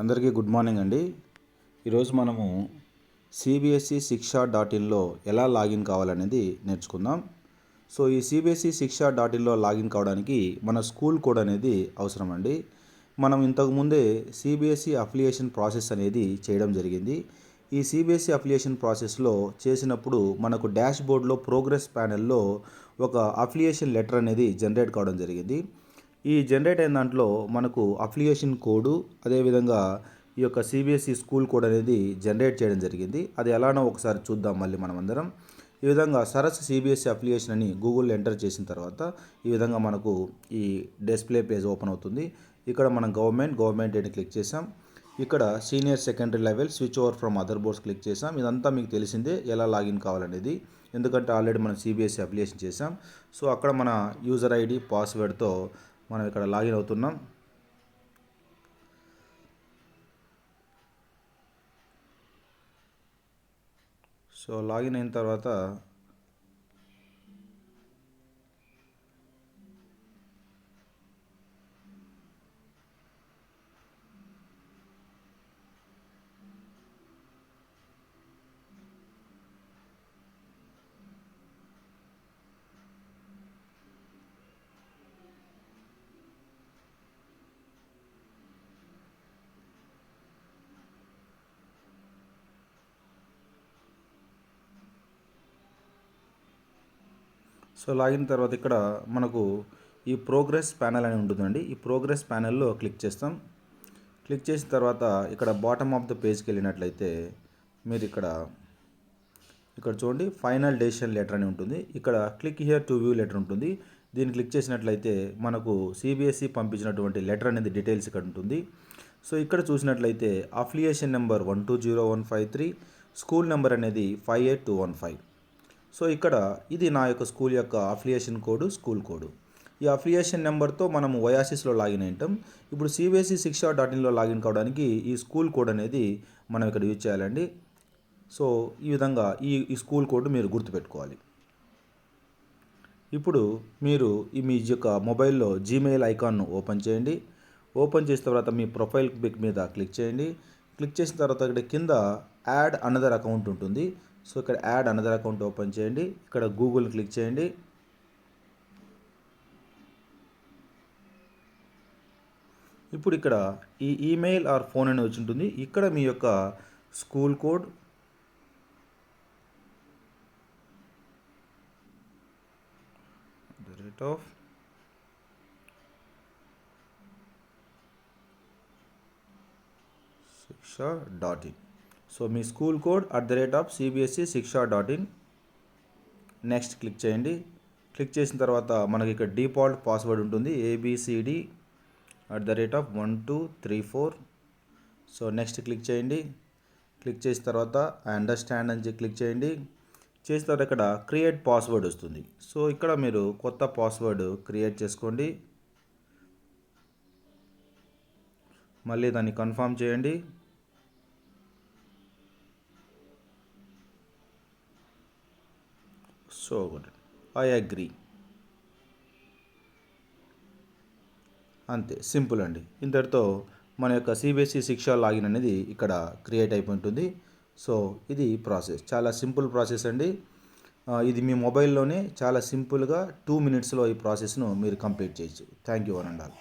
అందరికీ good morning అండి. ఈరోజు మనము సిబిఎస్ఈ శిక్ష .inలో ఎలా లాగిన్ కావాలనేది నేర్చుకుందాం. సో ఈ సిబిఎస్ఈ శిక్ష .inలో లాగిన్ కావడానికి మన స్కూల్ కోడ్ అనేది అవసరం అండి. మనం ఇంతకుముందే సిబిఎస్ఈ అఫిలియేషన్ ప్రాసెస్ అనేది చేయడం జరిగింది. ఈ సిబిఎస్ఈ అఫిలియేషన్ ప్రాసెస్లో చేసినప్పుడు మనకు డాష్ బోర్డ్లో ప్రోగ్రెస్ ప్యానెల్లో ఒక అఫిలియేషన్ లెటర్ అనేది జనరేట్ కావడం జరిగింది. ఈ జనరేట్ అయిన దాంట్లో మనకు అఫిలియేషన్ కోడు, అదేవిధంగా ఈ యొక్క సిబిఎస్ఈ స్కూల్ కోడ్ అనేది జనరేట్ చేయడం జరిగింది. అది ఎలానో ఒకసారి చూద్దాం మళ్ళీ మనం అందరం. ఈ విధంగా సరస్ సిబిఎస్ఈ అఫిలియేషన్ అని గూగుల్లో ఎంటర్ చేసిన తర్వాత ఈ విధంగా మనకు ఈ డిస్ప్లే పేజ్ ఓపెన్ అవుతుంది. ఇక్కడ మనం గవర్నమెంట్ అని క్లిక్ చేసాం. ఇక్కడ senior secondary level switch over from other boards click చేసాం. ఇదంతా మీకు తెలిసిందే ఎలా లాగిన్ కావాలనేది, ఎందుకంటే ఆల్రెడీ మనం సిబిఎస్ఈ అఫిలియేషన్ చేసాం. సో అక్కడ మన యూజర్ ఐడి పాస్వర్డ్తో మనం ఇక్కడ లాగిన్ అవుతున్నాం. సో లాగిన్ అయిన తర్వాత లాగిన్ తర్వాత ఇక్కడ మనకు ఈ ప్రోగ్రెస్ ప్యానెల్ అని ఉంటుందండి. ఈ ప్రోగ్రెస్ ప్యానెల్లో క్లిక్ చేస్తాం. క్లిక్ చేసిన తర్వాత ఇక్కడ బాటమ్ ఆఫ్ ద పేజ్కి వెళ్ళినట్లయితే మీరు ఇక్కడ చూడండి, ఫైనల్ డెసిషన్ లెటర్ అని ఉంటుంది. ఇక్కడ click here to view letter ఉంటుంది. దీన్ని క్లిక్ చేసినట్లయితే మనకు సిబిఎస్ఈ పంపించినటువంటి లెటర్ అనేది డీటెయిల్స్ ఇక్కడ ఉంటుంది. సో ఇక్కడ చూసినట్లయితే అఫిలియేషన్ నెంబర్ 120153, స్కూల్ నెంబర్ అనేది 58215. సో ఇక్కడ ఇది నా యొక్క స్కూల్ యొక్క అఫిలియేషన్ కోడ్, స్కూల్ కోడ్. ఈ అఫిలియేషన్ నెంబర్తో మనము ఓయాసిస్లో లాగిన్ అయ్యాం. ఇప్పుడు సిబిఎస్ఈ శిక్ష .inలో లాగిన్ కావడానికి ఈ స్కూల్ కోడ్ అనేది మనం ఇక్కడ యూజ్ చేయాలండి. సో ఈ విధంగా ఈ స్కూల్ కోడ్ మీరు గుర్తుపెట్టుకోవాలి. ఇప్పుడు మీరు మీ యొక్క మొబైల్లో జీమెయిల్ ఐకాన్ను ఓపెన్ చేయండి. ఓపెన్ చేసిన తర్వాత మీ ప్రొఫైల్ పిక్ మీద క్లిక్ చేయండి. క్లిక్ చేసిన తర్వాత ఇక్కడ కింద యాడ్ అనదర్ అకౌంట్ ఉంటుంది. సో ఇక్కడ యాడ్ అనదర్ అకౌంట్ ఓపెన్ చేయండి. ఇక్కడ గూగుల్ క్లిక్ చేయండి. ఇప్పుడు ఇక్కడ ఈ ఈమెయిల్ ఆర్ ఫోన్ అని వచ్చి ఉంటుంది. ఇక్కడ మీ యొక్క school code, .in. So me school code @CBSE Shiksha.in. Next click చేయండి. క్లిక్ చేసిన తర్వాత మనకి ఇక్కడ డిఫాల్ట్ పాస్వర్డ్ ఉంటుంది, ABCD@1234. సో నెక్స్ట్ క్లిక్ చేయండి. క్లిక్ చేసిన తర్వాత ఐ అండర్స్టాండ్ అని క్లిక్ చేయండి. చేసిన తర్వాత ఇక్కడ క్రియేట్ పాస్వర్డ్ వస్తుంది. సో ఇక్కడ మీరు కొత్త పాస్వర్డ్ క్రియేట్ చేసుకోండి. మళ్ళీ దాన్ని కన్ఫర్మ్ చేయండి. So good, I agree. అంతే, సింపుల్ అండి. ఇంతటితో మన యొక్క సిబిఎస్ఈ శిక్ష లాగిన్ అనేది ఇక్కడ క్రియేట్ అయిపోతుంది. సో ఇది ప్రాసెస్, చాలా సింపుల్ ప్రాసెస్ అండి. ఇది మీ మొబైల్లోనే చాలా సింపుల్గా 2 minutesలో ఈ ప్రాసెస్ను మీరు కంప్లీట్ చేయొచ్చు. Thank you one and all.